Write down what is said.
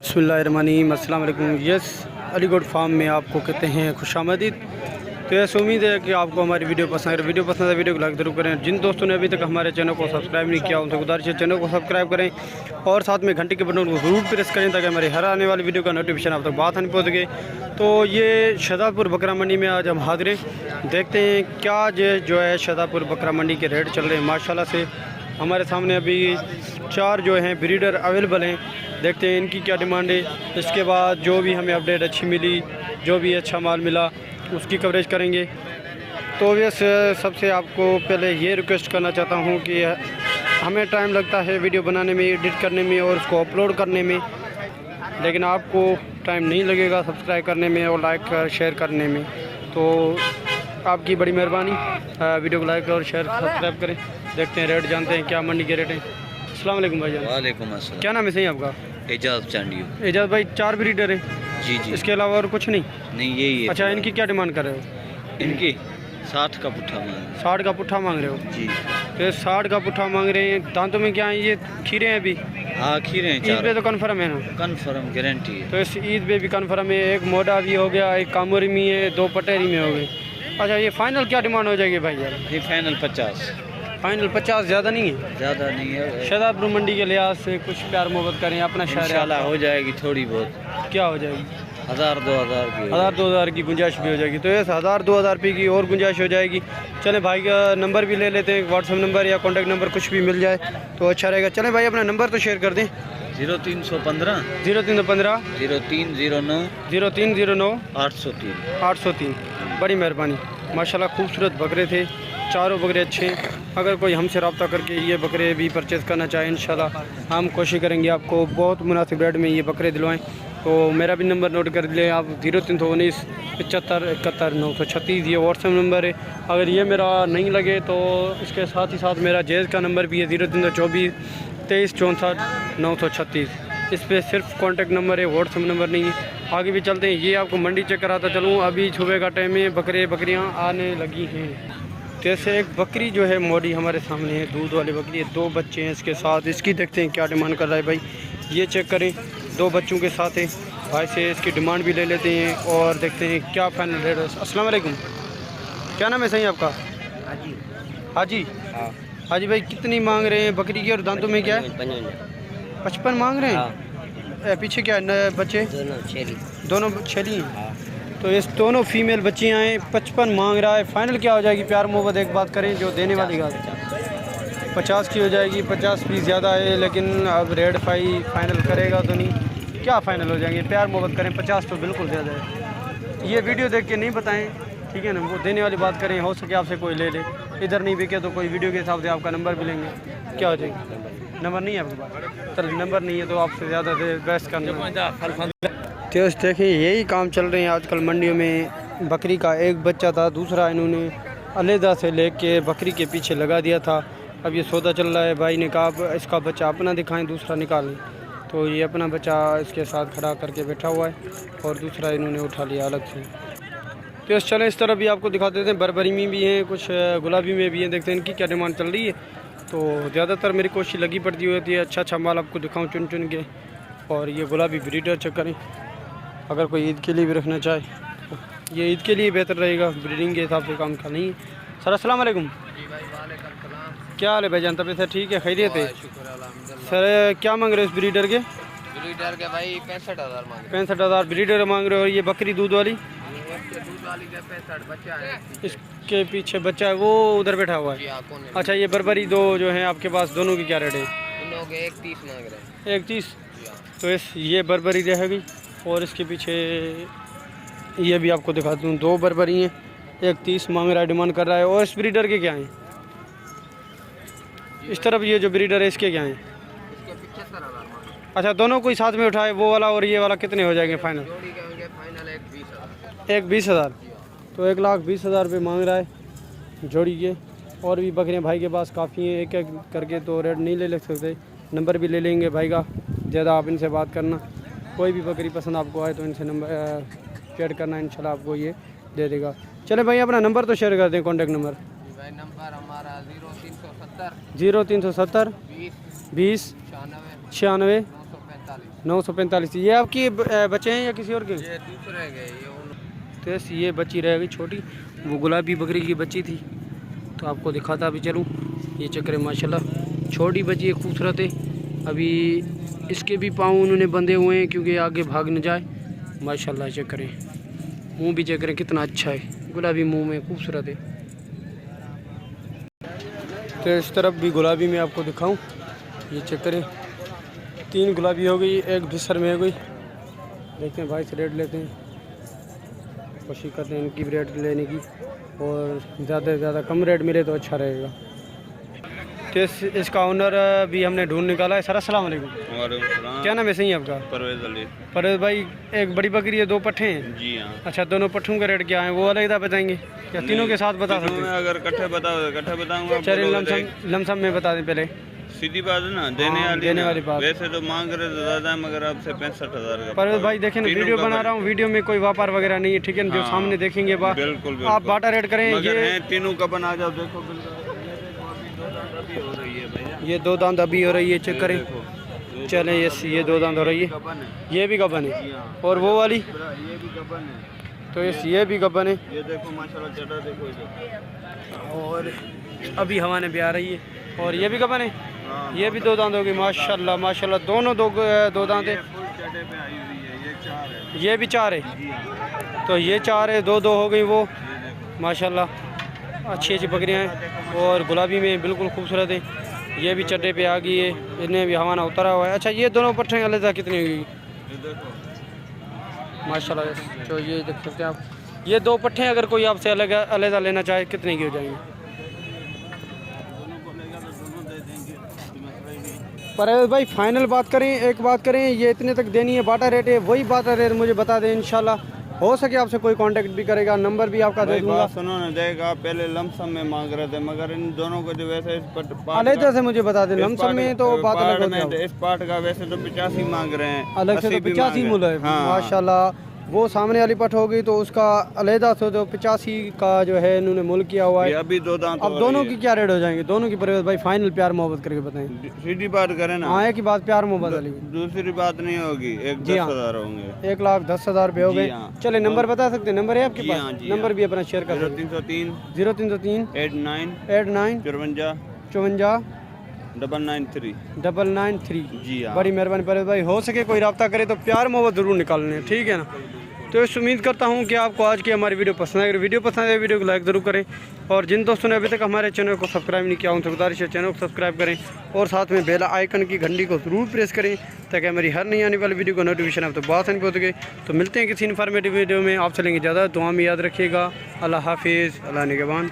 बिस्मिल्लाहिर्रहमानिर्रहीम। अस्सलाम वालेकुम। यस, अलीगढ़ फार्म में आपको कहते हैं खुशामदीद। तो ऐसे उम्मीद है कि आपको हमारी वीडियो पसंद है। वीडियो पसंद है वीडियो को लाइक जरूर करें। जिन दोस्तों ने अभी तक हमारे चैनल को सब्सक्राइब नहीं किया उनसे गुजारिश है चैनल को सब्सक्राइब करें और साथ में घंटे के बटन को ज़रूर प्रेस करें ताकि हमारे हर आने वाली वीडियो का नोटिफिकेशन आप तक बात नहीं पहुँच गई। तो ये शहजादपुर बकरा मंडी में आज हम हाजिर हैं। देखते हैं क्या जो है शहजादपुर बकरा मंडी के रेट चल रहे हैं। माशाल्लाह से हमारे सामने अभी 4 जो हैं ब्रीडर अवेलेबल हैं। देखते हैं इनकी क्या डिमांड है। इसके बाद जो भी हमें अपडेट अच्छी मिली, जो भी अच्छा माल मिला उसकी कवरेज करेंगे। तो वैसे सबसे आपको पहले ये रिक्वेस्ट करना चाहता हूँ कि हमें टाइम लगता है वीडियो बनाने में, एडिट करने में और उसको अपलोड करने में, लेकिन आपको टाइम नहीं लगेगा सब्सक्राइब करने में और लाइक शेयर करने में। तो आपकी बड़ी मेहरबानी, वीडियो को लाइक और शेयर सब्सक्राइब करें। देखते हैं रेट, जानते हैं क्या मंडी के रेट हैं। अस्सलाम वालेकुम भाईजान। वालेकुम अस्सलाम। क्या नाम है सही आपका? एजाज चांडियो। एजाज भाई 4 ब्रीडर हैं? जी जी। इसके अलावा और कुछ नहीं? नहीं यही है। अच्छा, इनकी क्या डिमांड कर रहे हो? इनकी 60 का पुट्ठा मांग। 60 का पुट्ठा मांग रहे हो जी। तो 60 का पुट्ठा मांग रहे हैं। दांतों में क्या है? ये खीरे हैं अभी? हाँ खीरे हैं। ईद पे तो कन्फर्म है ना? कन्फर्म गारंटी है। तो इस ईद पे भी कन्फर्म है। एक मोटा भी हो गया, एक कामोरी में है, 2 पटेरी में हो गए। अच्छा, ये फाइनल क्या डिमांड हो जाएगी भाई यार? ये फाइनल 50। फाइनल 50? ज़्यादा नहीं है? ज़्यादा नहीं है। शहजादपुर मंडी के लिहाज से कुछ प्यार मोहब्बत करें, अपना शहर है। इंशाल्लाह हो जाएगी थोड़ी बहुत। क्या हो जाएगी? 1000-2000 की। 1000-2000 की गुंजाइश भी हो जाएगी। तो ये 1000-2000 रुपये की और गुंजाइश हो जाएगी। चलें भाई का नंबर भी ले लेते हैं, व्हाट्सएप नंबर या कॉन्टैक्ट नंबर कुछ भी मिल जाए तो अच्छा रहेगा। चलें भाई अपना नंबर तो शेयर कर दें। 0315 0315 0309 0309 803 803। बड़ी मेहरबानी। माशाल्लाह खूबसूरत बकरे थे, चारों बकरे अच्छे हैं। अगर कोई हमसे रब्ता करके ये बकरे भी परचेज़ करना चाहे इंशाल्लाह हम कोशिश करेंगे आपको बहुत मुनासिब रेट में ये बकरे दिलवाएं। तो मेरा भी नंबर नोट कर लें आप, 0319 75 71 936 ये व्हाट्सएप नंबर है। अगर ये मेरा नहीं लगे तो इसके साथ ही साथ मेरा जैज़ का नंबर भी है 0324 23 64 936। इस पर सिर्फ कॉन्टैक्ट नंबर है, व्हाट्सएप नंबर नहीं है। आगे भी चलते हैं। ये आपको मंडी चेक कराता चलूँ। अभी सुबह का टाइम है, बकरियाँ आने लगी हैं। जैसे एक बकरी जो है मोड़ी हमारे सामने है, दूध वाली बकरी है, 2 बच्चे हैं इसके साथ। इसकी देखते हैं क्या डिमांड कर रहा है भाई, ये चेक करें। 2 बच्चों के साथ है। भाई से इसकी डिमांड भी ले लेते हैं और देखते हैं क्या फाइनल रेट है। अस्सलाम वालेकुम। क्या नाम है सही आपका? हाजी। हाजी? हाँ। हाजी भाई कितनी मांग रहे हैं बकरी की और दांतों में क्या है? 55 मांग रहे हैं। पीछे क्या है बच्चे? दोनों छेली हैं। हाँ। तो इस दोनों फीमेल बच्चियाँ हैं, 55 मांग रहा है। फाइनल क्या हो जाएगी प्यार मोहब्बत एक बात करें, जो देने वाली बात 50 की हो जाएगी। 50 भी ज़्यादा है, लेकिन अब रेड फाइनल करेगा तो नहीं, क्या फ़ाइनल हो जाएंगे? प्यार मोहब्बत करें, 50 तो बिल्कुल ज़्यादा है। ये वीडियो देख के नहीं बताएं, ठीक है ना? वो देने वाली बात करें, हो सके आपसे कोई ले ले। इधर नहीं बिके तो कोई वीडियो के हिसाब से आपका नंबर भी लेंगे। क्या हो जाएगी? नंबर नहीं है आपके पास? चल नंबर नहीं है तो आपसे ज़्यादा बेस्ट करना। तो देखिए यही काम चल रहे हैं आजकल मंडियों में। बकरी का एक बच्चा था, दूसरा इन्होंने अलहदा से लेके बकरी के पीछे लगा दिया था। अब ये सौदा चल रहा है। भाई ने कहा इसका बच्चा अपना दिखाएं, दूसरा निकालें। तो ये अपना बच्चा इसके साथ खड़ा करके बैठा हुआ है और दूसरा इन्होंने उठा लिया अलग से। तो चलें इस तरह भी आपको दिखा देते हैं। बरबरी में भी हैं, कुछ गुलाबी में भी हैं। देखते हैं इनकी क्या डिमांड चल रही है। तो ज़्यादातर मेरी कोशिश लगी पड़ती होती है अच्छा माल आपको दिखाऊँ चुन चुन के। और ये गुलाबी ब्रीडर चेक करें, अगर कोई ईद के लिए भी रखना चाहे तो ये ईद के लिए बेहतर रहेगा, ब्रीडिंग के हिसाब से काम का नहीं है। सर अस्सलाम वालेकुम। जी भाई वालेकुम सलाम। क्या हाल है भाईजान? तबीयत है ठीक है? खैरियत है? सर क्या मांग रहे हो इस ब्रीडर के? ब्रीडर के भाई 65,000 मांग 65,000 ब्रीडर मांग रहे हो। और ये बकरी दूध वाली? दूध वाली के 65 बच्चा है। इसके पीछे बच्चा है वो उधर बैठा हुआ है। अच्छा, ये बरबरी 2 जो हैं आपके पास, दोनों की क्या रेट है? दोनों के 31 मांग रहे हैं। 31? तो इस ये बरबरी रहेगी और इसके पीछे ये भी आपको दिखा दूँ, 2 बरबरी हैं। 31 मांग रहा है, डिमांड कर रहा है। और इस ब्रीडर के क्या हैं? इस तरफ ये जो ब्रीडर है इसके क्या हैं? इसके 75,000 मांग। अच्छा, दोनों कोई साथ में उठाए, वो वाला और ये वाला, कितने हो जाएंगे फाइनल? जोड़ी के होंगे फाइनल 1,20,000। 1,20,000? तो 1,20,000 रुपये मांग रहा है जोड़ी के। और भी बकरियाँ भाई के पास काफ़ी हैं, एक एक करके तो रेट नहीं ले सकते। नंबर भी ले लेंगे भाई का, ज़्यादा आप इनसे बात करना। कोई भी बकरी पसंद आपको आए तो इनसे नंबर शेयर करना, इंशाल्लाह आपको ये दे देगा। चले भाई अपना नंबर तो शेयर कर दें, कॉन्टैक्ट नंबर। भाई नंबर हमारा 0370 0370 20 20 96 96 945 945। ये आपकी बच्चे हैं या किसी और के? ये दूसरे गए ये तो ये बच्ची रह गई छोटी, वो गुलाबी बकरी की बच्ची थी, तो आपको दिखाता भी चलूँ। ये चक्कर है माशाल्लाह, छोटी बच्ची है, खूबसूरत है। अभी इसके भी पाँव उन्होंने बंधे हुए हैं क्योंकि आगे भाग न जाए। माशाल्लाह चेक करें, मुँह भी चेक करें कितना अच्छा है, गुलाबी मुँह में खूबसूरत है। तो इस तरफ भी गुलाबी में आपको दिखाऊं, ये चेक करें, 3 गुलाबी हो गई, एक बिस्तर में हो गई। देखते हैं भाई से रेट लेते हैं, कोशिश करते हैं इनकी रेट लेने की, और ज़्यादा से ज़्यादा कम रेट मिले तो अच्छा रहेगा। तो इसका ओनर भी हमने ढूंढ निकाला है। सर अस्सलाम वालेकुम। क्या नाम है सही आपका? परवेज अली। परवेज भाई, एक बड़ी बकरी है, 2 पट्ठे हैं? जी हाँ। अच्छा, दोनों पट्ठों का रेट क्या है, वो अलग बताएंगे या तीनों के साथ बता सकते हैं? अगर इकट्ठे बताऊंगा। चलिए लमसम में बता दें पहले। सीधी बात है ना, देने वाली बात। वैसे तो मांग रहे तो ज़्यादा है, मगर आपसे 65,000 का। परवेज भाई देखें ना, वीडियो बना रहा हूँ, वीडियो में कोई व्यापार वगैरह नहीं है, ठीक है? जो सामने देखेंगे बिल्कुल आप बाटा रेट करें। ये तीनों का बना जाओ, देखो ये 2 दांत अभी हो रही है, चेक करें। चलें, ये 2 दांत हो रही है, ये भी गबन है, और वो वाली ये भी गबन है। तो ये भी गबन है। ये देखो माशाल्लाह, चटा देखो। और अभी हवाने भी आ रही है, और ये भी गबन है। ये भी 2 दांत हो गई, माशाल्लाह माशाल्लाह, दोनों 2 दांत है। ये भी 4 है, तो ये 4 है, 2 हो गई वो। माशाल्लाह अच्छी बकरियां हैं, और गुलाबी में बिल्कुल खूबसूरत है। ये भी चड्डे पे आ गई है, इन्हें भी हवाना उतरा हुआ है। अच्छा, ये दोनों पट्टे अलग कितनी हुई माशाल्लाह? तो ये देख सकते हैं आप, ये 2 पट्टे अगर कोई आपसे अलग लेना चाहे कितने की हो जाएंगे? पर भाई फाइनल बात करें, एक बात करें, ये इतने तक देनी है, बाटा रेट है, वही बाटा रेट मुझे बता दें, इंशाल्लाह हो सके आपसे कोई कांटेक्ट भी करेगा, नंबर भी आपका दे दूंगा। सुनो ना, देगा पहले लमसम में मांग रहे थे, मगर इन दोनों को जो वैसे अलग से मुझे बता दें, लमसम में तो बात अलग होती है। इस पार्ट का वैसे तो 85 मांग रहे हैं, अलग से तो 85 मूल है। माशाल्लाह, वो सामने वाली पट होगी तो उसका अलहदा से तो 85 का जो है इन्होंने मूल किया हुआ है। अभी 2 दांत। अब दोनों की क्या रेट हो जाएंगे दोनों की? परवेज भाई फाइनल प्यार मोहब्बत करके बताएं। सीधी बात करें ना। हाँ, एक ही बात, प्यार मोहब्बत वाली, दूसरी बात नहीं होगी। 1,10,000 होंगे, 1,10,000 रुपये हो गए। चले नंबर बता सकते हैं? नंबर है आपके पास? नंबर भी अपना शेयर कर। 0303 0303 89 89 54 54 993 993। जी हाँ। बड़ी मेहरबानी परवेज भाई, हो सके कोई रब्ता करे तो प्यार मोहब्बत ज़रूर निकालने, ठीक है ना? तो इस उम्मीद करता हूँ कि आपको आज की हमारी वीडियो पसंद आए। अगर वीडियो पसंद आए, वीडियो को लाइक ज़रूर करें, और जिन दोस्तों ने अभी तक हमारे चैनल को सब्सक्राइब नहीं किया उनसे गुजारिश है चैनल को सब्सक्राइब करें, और साथ में बेल आइकन की घंटी को ज़रूर प्रेस करें, ताकि हमारी हर नई आने वाली वीडियो का नोटिफिकेशन आप तक बहुत आसानी पहुँच सके। तो मिलते हैं किसी इन्फॉर्मेटिव वीडियो में, आप चलेंगे ज़्यादा दुआ में याद रखिएगा। अल्लाह हाफिज़, अल्लाह निगहबान।